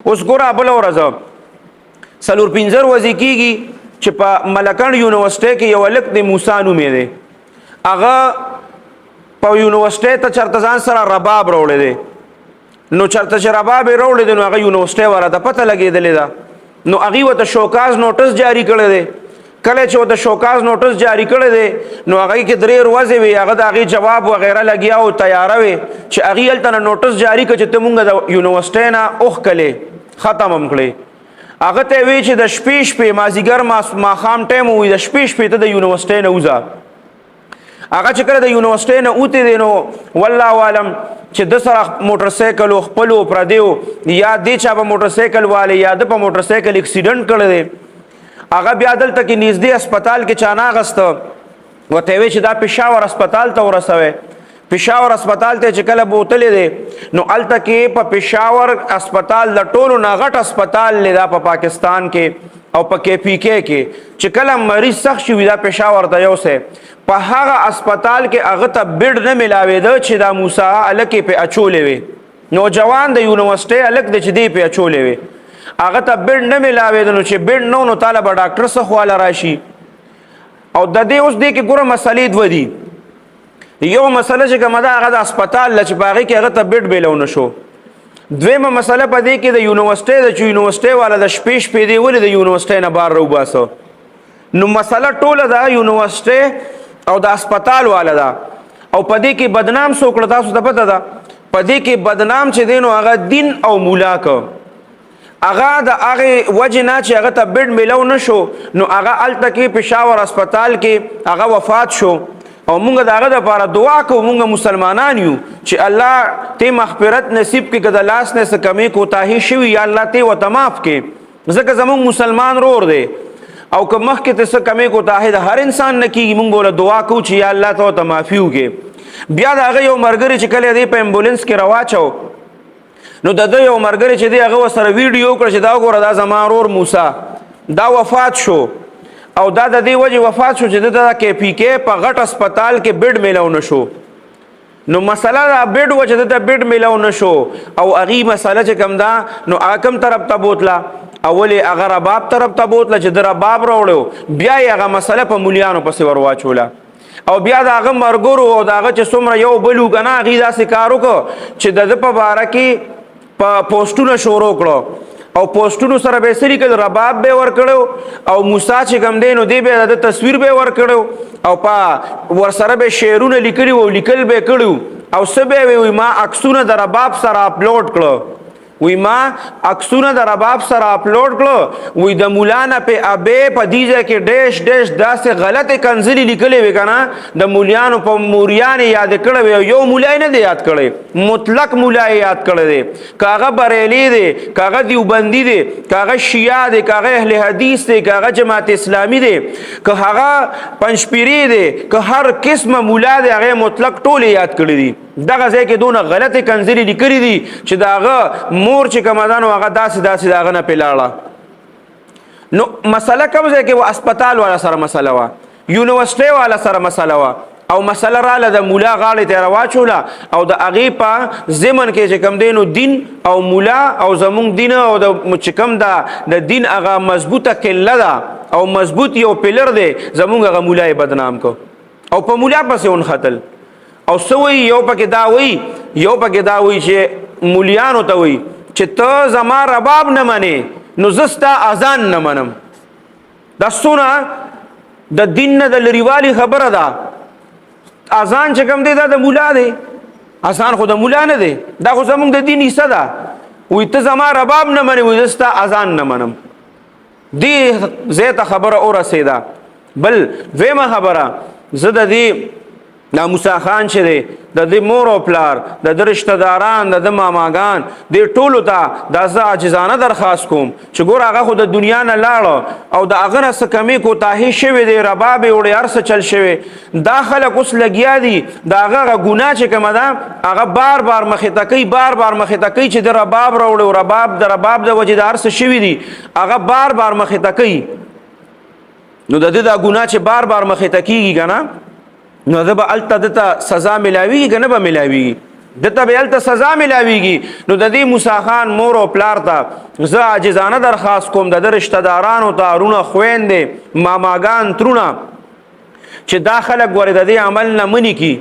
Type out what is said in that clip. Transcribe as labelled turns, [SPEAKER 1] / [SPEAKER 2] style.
[SPEAKER 1] اوس ګوره بله ورځ څلور پنځه ورځې کېږي چې په ملکند یونیورسټۍ کې یو هلک دی موسی نومې دی هغه په یونیورسټۍ ته چېرته ځان سره رباب راوړی دی نو چېرته چې رباب یې راوړی دی نو هغه یونیورسټۍ والا ته پته لګېدلې ده نو هغوی ورته شوکاز نوټس جاري کړی دی کله چې ورته شوکاز نوټس جاري کړی دی نو هغوی کې 3 ورځې وي هغه د هغې جواب وغیره لګیا او تیاره وي چې هغوی هلته نه نوټس جاري کړه چې ته مونږ د یونیورسټۍ نه اوښکلې ختم هم کړې هغه ته وی چې د شپې مازدیګر ماښام ټایم وي د شپې ته د یونیورسټۍ نه وځه هغه چې کله د یونیورسټۍ نه اوتې دی نو والله عالم چې د سره موټر سایکل و خپلو پردیو یا دې چا په موټر سایکل والی یا د په موټر سایکل اکسیډنټ کړی دی هغه بیا دلته کې نږدې هسپتال کې چا نه اخسته ورته یې وی چې دا پېښور هسپتال ته ورسوی پېښور هسپتال ته چې کله بوتلی دی نو هلته کې په پېښور هسپتال د ټولو نه غټ هسپتال دی دا په پاکستان کې او په KPK کې چې کله مریض سخت شي وي دا پېښور ته یوسئ په هغه هسپتال کې هغه ته بیډ نه میلاوېده چې دا موسی هلک یې پې اچولی وي نوجوان د یونیورسټۍ هلک دی چې دی پې اچولی وي هغه ته بیډ نه میلاوېده نو چې بیډ نه نو تاله به ډاکټر څه خواله راشي او د دې اوس دې کې ګوره مسلې دوه دي یو مسله چې کومه ده هغه د هسپتال ده چې په هغې کې هغه ته بیډ میلاو نه شو دویمه مسله په دې کې د یونیورسټۍ ده چې یونیورسټۍ والا د شپې دی ولې د یونیورسټۍ نه بار راوباسه نو مسله ټوله ده یونیورسټۍ او د هسپتال والا ده او په دې کې بدنام څوک کړه تاسو ته پته ده په دې کې بدنام چې دی نو هغه دین او مولا که هغه د هغې وجې نه چې هغه ته بیډ میلاو نه شو نو هغه هلته کې پېښور هسپتال کې هغه وفات شو او مونږ د هغه دپاره دعا کوو مونږ مسلمانان یو چې الله ته مغفرت نصیب کړي که د لاس نه څه کمې کوتاهي شوي یا الله ته ورته معاف کړي ځکه زمونږ مسلمان رور دی او که مخکې ته څه کمې کوتاهي د هر انسان نه کېږي مونږ به دعا کوو چې یا الله ته ورته معافي وکړي بیا د هغه یو ملګري چې کله دی په امبولنس کې راواچو نو د ده یو ملګري چې دی هغه ورسره ویډیو کړه چې دا وګوره دا زما ورور موسی دا وفات شو او دا د دې وجې وفات شو چې د د KPK په غټ هسپتال کې بیډ میلاو نه شو نو مسله دا بیډ و چې د ته بیډ میلاو نه شو او هغې مسله چې کوم ده نو هغه کوم طرف ته بوتله اولې هغه رباب طرف ته بوتله چې د رباب راوړی بیا یې هغه مسله په مولیانو پسې ور واچوله او بیا د هغه ملګرو او د هغه چې څومره یو بل وو که نه هغې داسې کار وکړو چې د ده په باره کې په پوسټونه شروع کړو او پوسټونو سره به یې څه لیکل رباب به یې ورکړی او موسی چې کوم دی نو دی به د تصویر به یې ورکړی او په ورسره به شعرونه لیکلي وو لیکل به یې کړي او څه به یې وي ما عکسونه د رباب سره اپلوډ کړه وی ما عکسونه د رباب سره اپلوډ کړه وی د مولانا په ابې په دې ځای کې ډیش داسې غلطې کنځلې لیکلې وي که نه د مولیانو په موریانې یاد کړی وي یو مولی نه دی یاد کړی مطلق مولی یاد کړی دی که هغه بریلی دی که هغه دیوبندي دی که هغه شیعه دی که هغه اهل حدیث دی که هغه جماعت اسلامي دی که هغه پنجپیری دی که هر قسمه مولا دی هغه مطلق ټول یاد کړی دي دغه ځای کې دونه غلطې کنځلې لیکلي دي چې د هغه مور چې کومه ده نو هغه داسې د هغه نه پې لاړه نو مسله کوم ځای کې و هسپتال والا سره مسله وه یونیورسټۍ والا سره مسله وه او مسله راله د مولا غاړې ته یې راواچوله او د هغې په ضمن کې چې کوم دی نو دین او مولا او زمونږ دین او چې کوم ده د دین هغه مضبوطه قله ده او مضبوط یو پلر دی زمونږ هغه مولا یې بدنام کو او په مولا پسې ونختل او څه وایي یو پکې دا وایي چې مولیانو ته وایي چې ته زما رباب نه منې نو زه ستا اذان نه منم دا څونه د دین نه د لرېوالي خبره ده اذان چې کوم دی دا د مولا دی اذان خو د مولا نه دی دا خو زمونږ د دین حصه ده وایي ته زما رباب نه منې وایي زه ستا اذان نه منم دې ځای ته خبره ورسېده بل دویمه خبره زه د دې دا موسی خان چې دی د دې مور او پلار د ده رشته داران د ده ماماګان دې ټولو ته دا زه عاجزانه درخواست کوم چې ګوره هغه خو د دنیا نه لاړه او د هغه نه څه کمې کوتاهي شوې دی رباب یې وړی هر څه چل شوی دا خلک اوس لګیا دي د هغه ګناه چې کومه ده هغه بار بار مخې ته کوي چې د رباب راوړی او د رباب د وجې د هر څه شوي دي هغه بار مخې ته کوي نو د ده دا ګناه چې بار مخې ته کېږي که نه نو ده به هلته ده ته سزا میلاویږي که نه به میلاویږي د تبهل ته سزا ملاويږي. نو د دې موسی خان مور او پلار ته زه عاجزانه درخواست کوم د رشتہ دارانو ته ارونه خويندې ماماګان ترونه چې دا خلک ور د دې عمل نه مني کی